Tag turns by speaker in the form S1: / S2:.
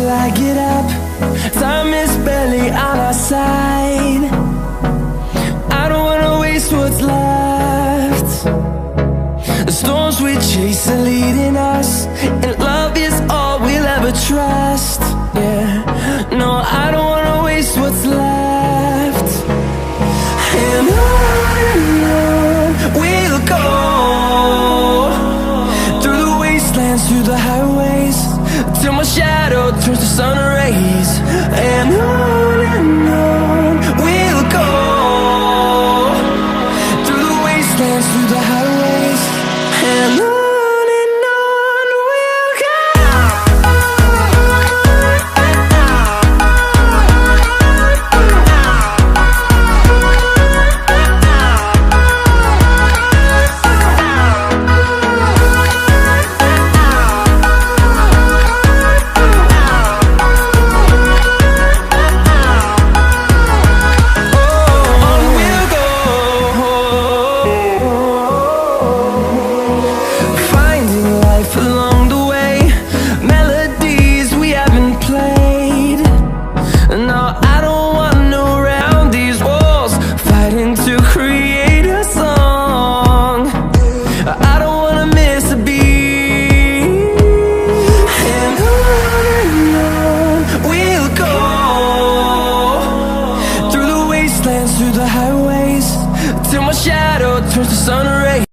S1: till I get up. Time is barely on our side. I don't wanna waste what's left. The storms we chase are leading us, and love is all we'll ever trust. Yeah, no, I don't wanna waste what's left. And on we'll go, through the wastelands, through the highways, till my shadow turns to sun rays.